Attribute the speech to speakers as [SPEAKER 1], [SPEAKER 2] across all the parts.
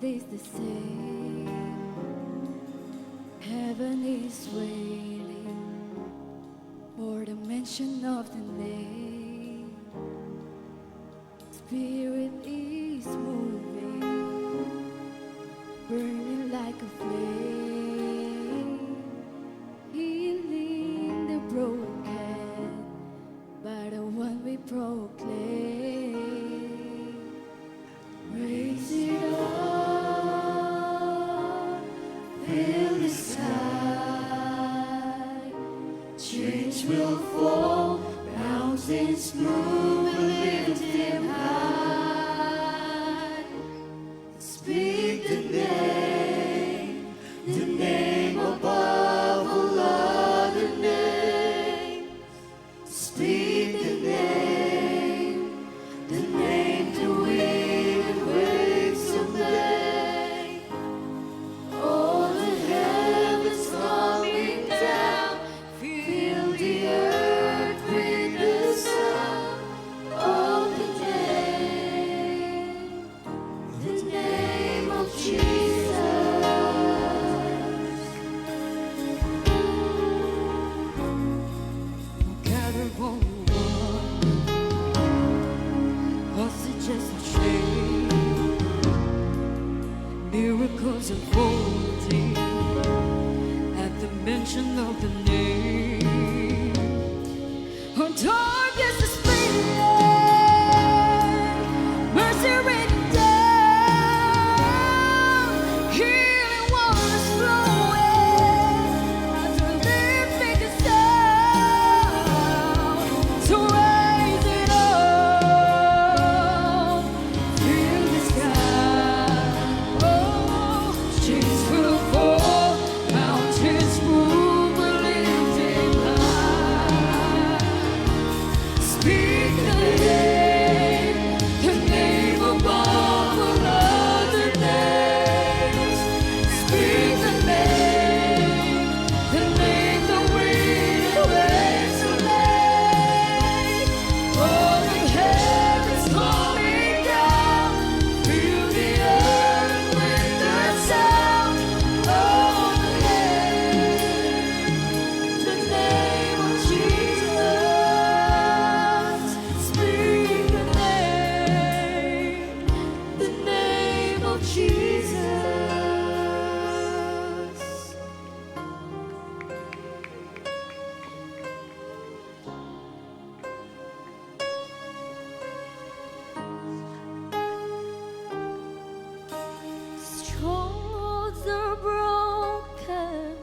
[SPEAKER 1] stays the same. Heaven is waiting for the mention of the name. Spirit is moving, burning like a flame, healing the broken by the one we proclaim. Raise it up, fill the sky. Chains will fall, mountains move, we lift him high. Speak the name above all other names. Speak the name the wind waves away. All the heavens coming down, fill the earth with the sound of the name of Jesus. Gather on was it just a shame? Miracles unfolding at the mention of the name. On darkness is fading, mercy raining down, healing waters flowing as we lift make a sound. So raise it up, fill the sky. Oh, chains will fall, mountains move, we lift him high. Speak the name above all other names. Speak the name the wind waves away. All the heavens coming down, fill the earth with the sound of the name of Jesus. Speak the name of Jesus. Strongholds are broken,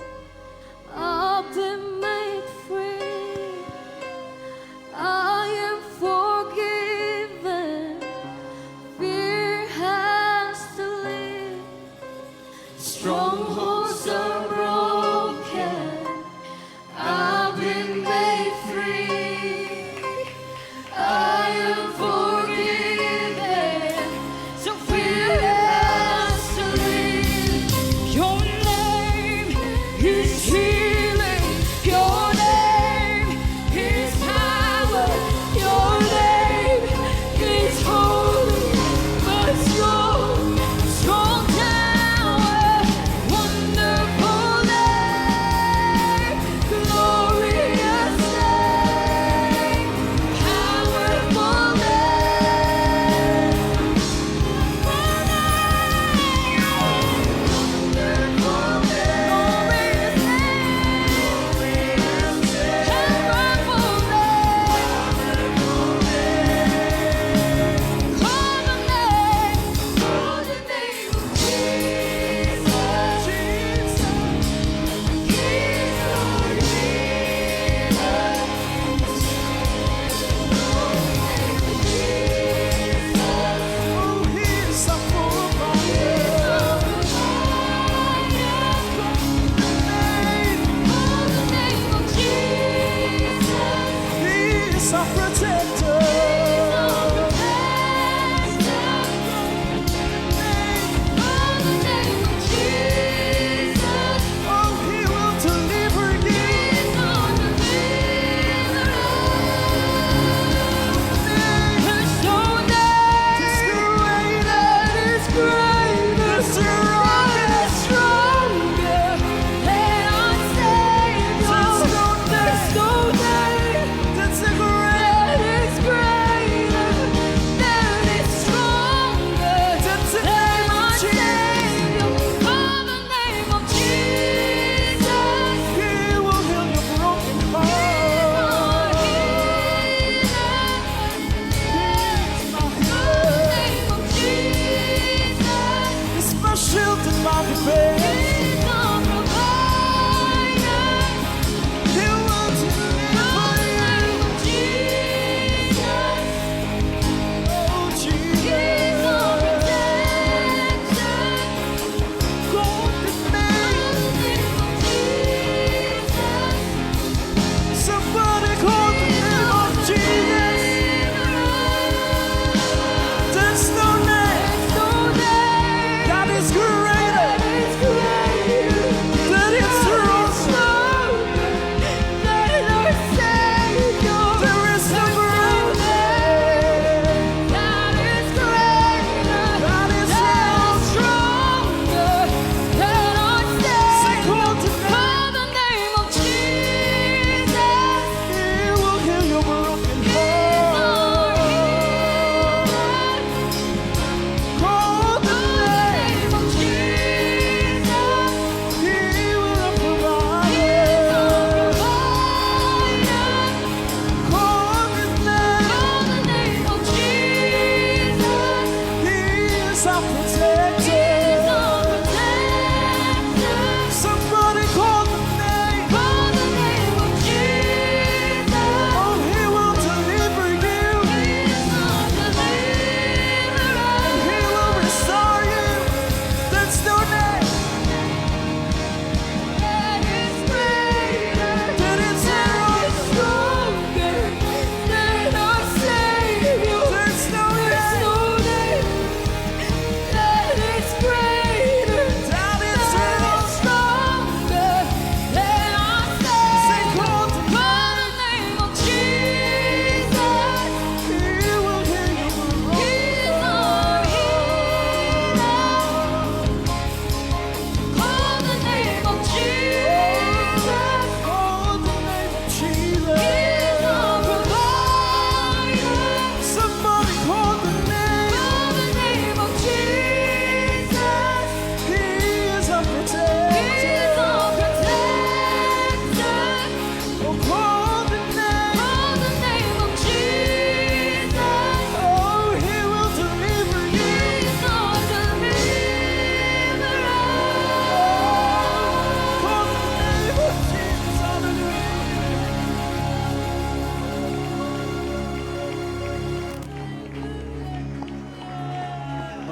[SPEAKER 1] I've been made free. I am forgiven, fear has to leave. Strongholds are broken, I've been made free. I am forgiven, so fear has to leave. Your name is healing, your name is power, your name is holy, but strong tower, wonderful name, glorious name, powerful name, wonderful name, glorious name, powerful name. Call the name of Jesus. He's our
[SPEAKER 2] He's our protector. Oh, he will deliver you. His great and his greatest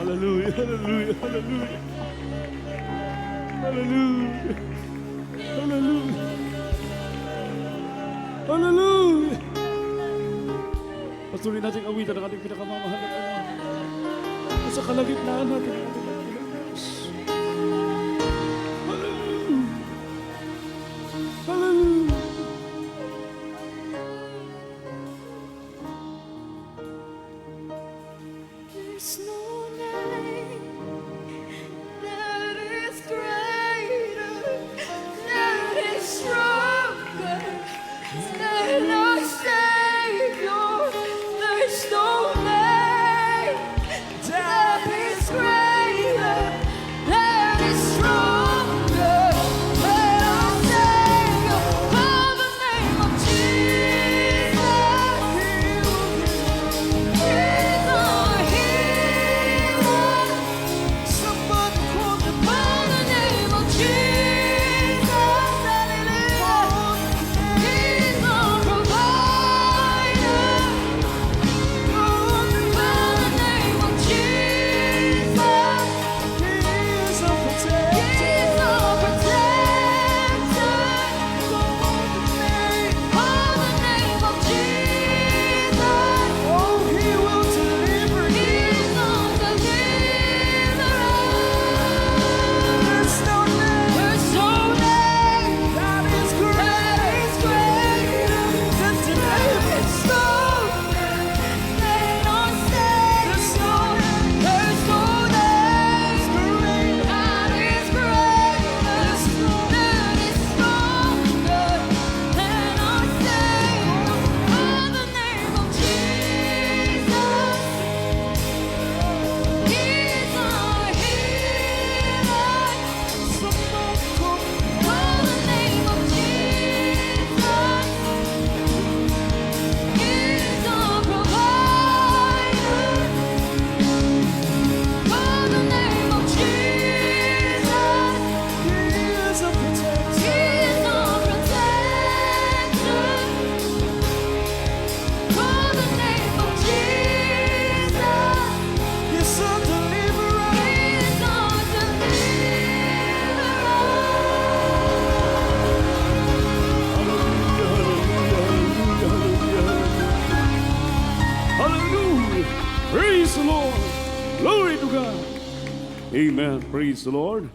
[SPEAKER 3] Hallelujah, hallelujah, hallelujah. Hallelujah. Hallelujah. Hallelujah. Patuloy natin awitan ang ating pinakamamahal na Ama. Sa kalagitnaan natin ang ating Diyos. Hallelujah. Hallelujah.
[SPEAKER 1] There's no name that is greater, that is stronger than our Savior. There's no name that is greater, that is stronger than our Savior. Oh, the name of Jesus. He's our healer.
[SPEAKER 2] Somebody call the
[SPEAKER 1] Oh, the name of Jesus. Hallelujah. He's our provider. Oh, the name of Jesus.
[SPEAKER 2] He is a protector.
[SPEAKER 1] He's our protector. Oh, the name of Jesus.
[SPEAKER 2] Oh, he will deliver you.
[SPEAKER 1] He's our deliverer.
[SPEAKER 2] There's no name
[SPEAKER 1] There's no name
[SPEAKER 2] that is
[SPEAKER 1] that
[SPEAKER 2] greater
[SPEAKER 1] is greater,
[SPEAKER 2] than the name.
[SPEAKER 1] that is stronger than our Savior. There's no name that is greater, that is stronger than our Savior. Oh, the name of Jesus. He's our healer.
[SPEAKER 2] Somebody call
[SPEAKER 1] Oh, the name of Jesus. He's our provider. Oh, the name of Jesus.
[SPEAKER 2] He is a protector.
[SPEAKER 1] He's our protector. Oh, the name of Jesus.
[SPEAKER 2] He's a deliverer.
[SPEAKER 1] He's our deliverer.
[SPEAKER 3] Hallelujah. Praise the Lord. Glory to God. Amen. Praise the Lord.